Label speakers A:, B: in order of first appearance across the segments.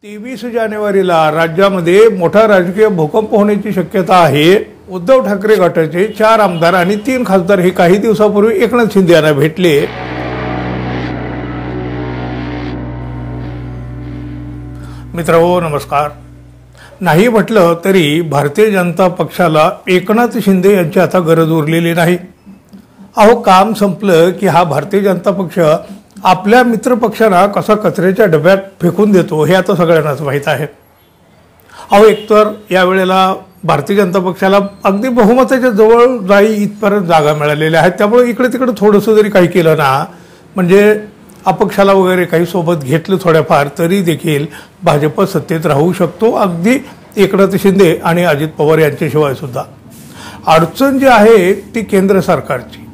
A: 23 जानेवारीला राज्यामध्ये मोठा राजकीय भूकंप होण्याची शक्यता आहे। उद्धव ठाकरे गटाचे 4 आमदार आणि 3 खासदार हे काही दिवसापूर्वी एकनाथ शिंदे यांना भेटले। मित्रांनो नमस्कार। नाही म्हटलं तरी भारतीय जनता पक्षाला एकनाथ शिंदे यांची आता गरज उरलेली नाही। अहो काम संपलं की हा भारतीय जनता पक्ष आपल्या मित्र पक्षांना कसा कचऱ्याच्या डब्यात फेकून देतो हे आता सगळ्यांनाच माहित आहे। अहो एकतर या वेळेला भारतीय जनता पक्षाला अगदी बहुमताच्या जवळ जाई इथपर्यंत जागा मिळालेल्या आहेत। त्यामुळे इकडे तिकडे थोडंसं जरी काही केलं ना म्हणजे अपक्षाला वगैरे काही सोबत घेतलं थोड्याफार तरी देखील भाजप सत्तेत राहू शकतो, अगदी एकनाथ शिंदे आणि अजित पवार यांच्याशिवाय सुद्धा। अडचण जी आहे ती केंद्र सरकारची।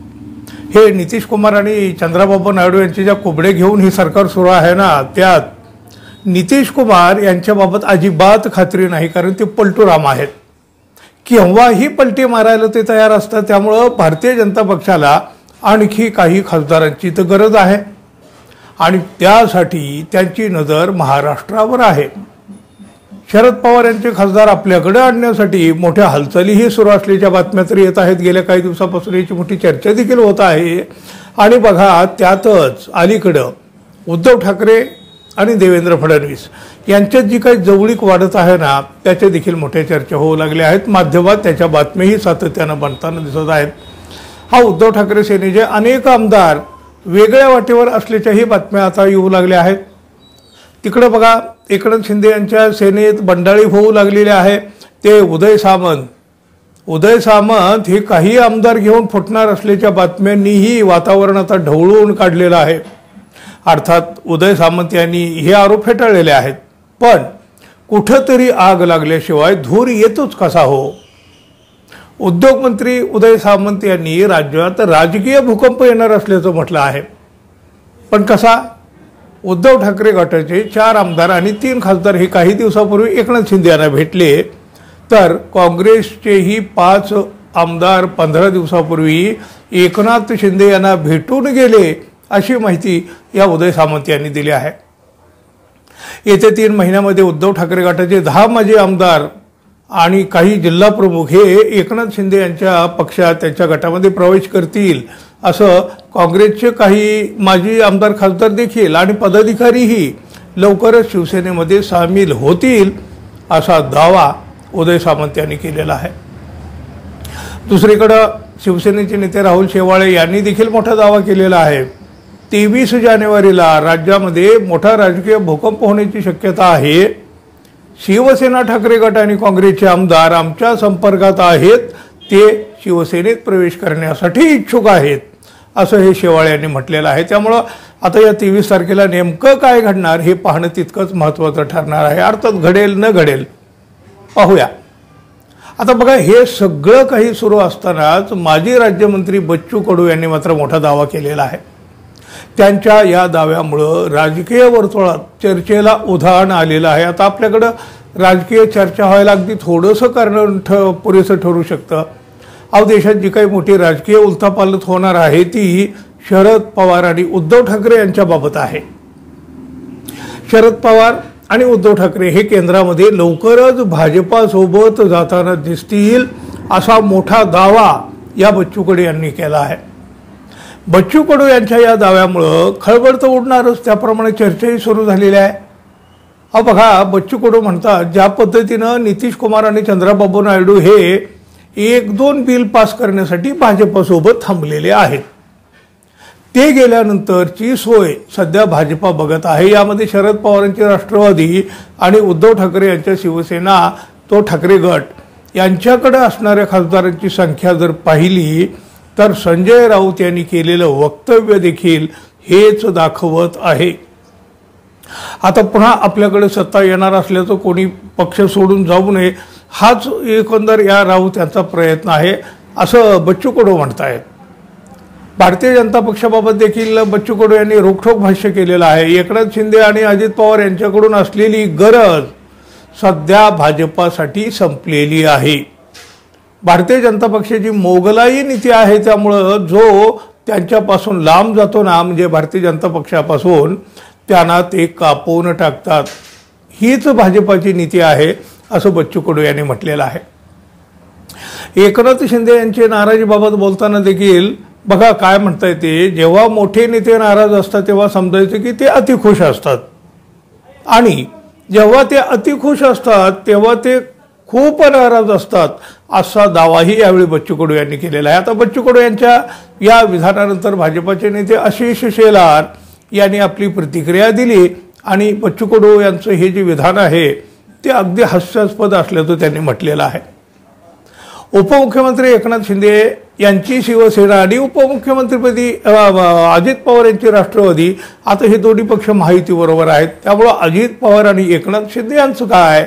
A: हे नितीश कुमार आणि चंद्रबाबू नायडू यांचे ज्या कोबडे घेऊन हे सरकार सुरू आहे ना, त्यात नितीश कुमार यांच्याबाबत अजिबात खात्री नाही, कारण ते पलटूराम आहेत। केव्हाही पलटी मारायला ते तयार असतात। त्यामुळे भारतीय जनता पक्षाला आणखी काही खासदारांची तर गरज आहे आणि त्यासाठी त्यांची नजर महाराष्ट्रावर आहे। शरद पवार यांचे खासदार आपल्याकडे आणण्यासाठी मोठ्या हालचालीही सुरू असल्याच्या बातम्या तरी येत आहेत। गेल्या काही दिवसापासून याची मोठी चर्चा देखील होत आहे। आणि बघा त्यातच अलीकडे उद्धव ठाकरे आणि देवेंद्र फडणवीस यांच्यात जी काही जवळीक वाढत आहे ना, त्याच्या देखील मोठ्या चर्चा होऊ लागल्या आहेत। माध्यमात त्याच्या बातम्याही सातत्याने बनताना दिसत आहेत। हा उद्धव ठाकरे सेनेचे अनेक आमदार वेगळ्या वाटेवर असल्याच्याही बातम्या आता येऊ लागल्या आहेत। तिकडे बघा एकनाथ शिंदे यांच्या सेनेत बंडाळी होऊ लागलेली आहे। ते उदय सामंत हे काही आमदार घेऊन फुटणार असल्याच्या बातम्यांनीही वातावरण आता ढवळून काढलेलं आहे। अर्थात उदय सामंत यांनी हे आरोप फेटाळलेले आहेत, पण कुठेतरी आग लागल्याशिवाय धूर येतोच कसा हो। उद्योग मंत्री उदय सामंत यांनी राज्यात राजकीय भूकंप येणार असल्याचं म्हटलं आहे, पण कसा? उद्धव ठाकरे गटाचे 4 आमदार आणि 3 खासदार हे काही दिवसापूर्वी एकनाथ शिंदे यांना भेटले, तर काँग्रेसचेही 5 आमदार 15 दिवसापूर्वी एकनाथ शिंदे यांना भेटून गेले अशी माहिती या उदय सामंत यांनी दिली आहे। येत्या 3 महिन्यामध्ये उद्धव ठाकरे गटाचे 10 माजी आमदार आणि काही जिल्हा प्रमुख हे एकनाथ शिंदे यांच्या पक्षात त्यांच्या गटामध्ये प्रवेश करतील असं काँग्रेसचे काही माजी आमदार खासदार देखील आणि पदाधिकारीही लवकरच शिवसेनेमध्ये सामील होतील असा दावा उदय सामंत यांनी केलेला आहे। दुसरीकडे शिवसेनेचे नेते राहुल शेवाळे यांनी देखील मोठा दावा केलेला आहे। 23 जानेवारीला राज्यामध्ये मोठा राजकीय भूकंप होण्याची शक्यता आहे। शिवसेना ठाकरे गट आणि काँग्रेसचे आमदार आमच्या संपर्कात आहेत, ते शिवसेनेत प्रवेश करण्यासाठी इच्छुक आहेत असं हे शेवाळे यांनी म्हटलेलं आहे। त्यामुळे आता या 23 तारखेला नेमकं काय घडणार हे पाहणं तितकंच महत्त्वाचं ठरणार आहे। अर्थात घडेल न घडेल पाहूया। आता बघा हे सगळं काही सुरू असतानाच माजी राज्यमंत्री बच्चू कडू यांनी मात्र मोठा दावा केलेला आहे। त्यांच्या या दाव्यामुळं राजकीय वर्तुळात चर्चेला उधाण आलेलं आहे। आता आपल्याकडं राजकीय चर्चा व्हायला अगदी थोडंसं कारण पुरेसं ठरू शकतं। अहो देशात जी काही मोठी राजकीय उलथापालथ होणार आहे ती शरद पवार आणि उद्धव ठाकरे यांच्याबाबत आहे। शरद पवार आणि उद्धव ठाकरे हे केंद्रामध्ये लवकरच भाजपासोबत जाताना दिसतील असा मोठा दावा या बच्चू कडू यांनी केला आहे। बच्चू कडू यांच्या या दाव्यामुळं खळबळ तर उडणारच, त्याप्रमाणे चर्चाही सुरू झालेली आहे। अहो बघा बच्चू कडू म्हणतात ज्या पद्धतीनं नितीश कुमार आणि चंद्रबाबू नायडू हे 1-2 बिल पास करण्यासाठी भाजपसोबत थांबलेले आहेत, ते गेल्यानंतरची सोय सध्या भाजपा बघत आहे। यामध्ये शरद पवारांची राष्ट्रवादी आणि उद्धव ठाकरे यांच्या शिवसेना तो ठाकरे गट यांच्याकडे असणाऱ्या खासदारांची संख्या जर पाहिली तर संजय राऊत यांनी केलेलं वक्तव्य देखील हेच दाखवत आहे। आता पुन्हा आपल्याकडे सत्ता येणार असल्याचं कोणी पक्ष सोडून जाऊ नये हाच एकंदर या राऊत यांचा प्रयत्न आहे असं बच्चू कडू म्हणतायत। भारतीय जनता पक्षाबाबत देखील बच्चू कडू यांनी रोखठोक भाष्य केलेलं आहे। एकनाथ शिंदे आणि अजित पवार यांच्याकडून असलेली गरज सध्या भाजपासाठी संपलेली आहे। भारतीय जनता पक्षाची मोगलाई नीती आहे, त्यामुळं जो त्यांच्यापासून लांब जातो ना म्हणजे भारतीय जनता पक्षापासून त्यांना ते कापून टाकतात। हीच भाजपाची नीती आहे असं बच्चू कडू यांनी म्हटलेलं आहे. एकनाथ शिंदे यांच्या नाराजीबाबत बोलताना देखील बघा काय म्हणता येते, जेव्हा मोठे नेते नाराज असतात तेव्हा समजायचं की ते अतिखुश असतात आणि जेव्हा ते अतिखुश असतात तेव्हा ते खूप नाराज असतात असा दावाही यावेळी बच्चू कडू यांनी केलेला आहे. आता बच्चू कडू यांच्या या विधानानंतर भाजपाचे नेते आशिष शेलार यांनी आपली प्रतिक्रिया दिली आणि बच्चू कडू यांचं हे जे विधान आहे ते अगदी हास्यास्पद असल्याचं त्यांनी म्हटलेलं आहे. उपमुख्यमंत्री एकनाथ शिंदे यांची शिवसेना आणि उपमुख्यमंत्रीपदी अजित पवार यांची राष्ट्रवादी, आता हे दोन्ही पक्ष महायुतीबरोबर आहेत. त्यामुळं अजित पवार आणि एकनाथ शिंदे यांचं काय?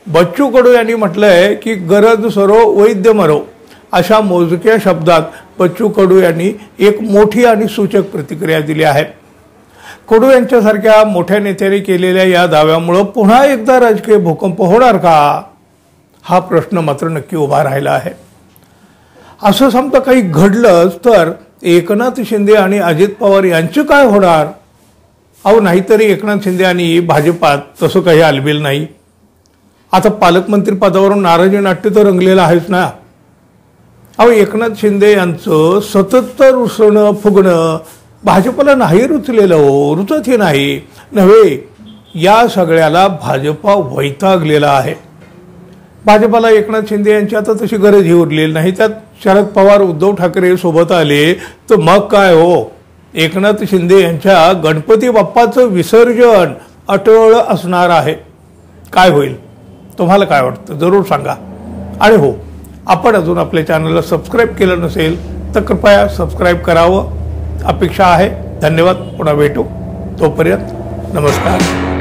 A: बच्चू कडू यांनी म्हटलंय की गरज सरो वैद्य मरो अशा मोजक्या शब्दात बच्चू कडू यांनी एक मोठी आणि सूचक प्रतिक्रिया दिली आहे. कडू यांच्यासारख्या मोठ्या नेत्याने केलेल्या या दाव्यामुळं पुन्हा एकदा राजकीय भूकंप होणार का, हा प्रश्न मात्र नक्की उभा राहिला आहे. असं समजा काही घडलंच तर एकनाथ शिंदे आणि अजित पवार यांचं काय होणार? अहो नाहीतरी एकनाथ शिंदे आणि भाजपात तसं काही आलबेल नाही. आता पालकमंत्री पदावरून नाराजी नाट्य तर रंगलेलं आहेच ना. अहो एकनाथ शिंदे यांचं सतत रुसणं फुगणं भाजपला नाही रुचलेलं, हो रुचतही नाही नव्हे, या सगळ्याला भाजपा वैतागलेला आहे. भाजपाला एकनाथ शिंदे यांची आता तशी गरजही उरलेली नाही. त्यात शरद पवार उद्धव ठाकरे सोबत आले तर मग काय हो, एकनाथ शिंदे यांच्या गणपती बाप्पाचं विसर्जन अटळ असणार आहे. काय होईल तुम्हाला काय वाटतं जरूर सांगा. आणि हो, आपण अजून आपल्या चॅनलला सबस्क्राईब केलं नसेल तर कृपया सबस्क्राईब करावं अपेक्षा आहे. धन्यवाद. पुन्हा भेटू. तोपर्यंत नमस्कार.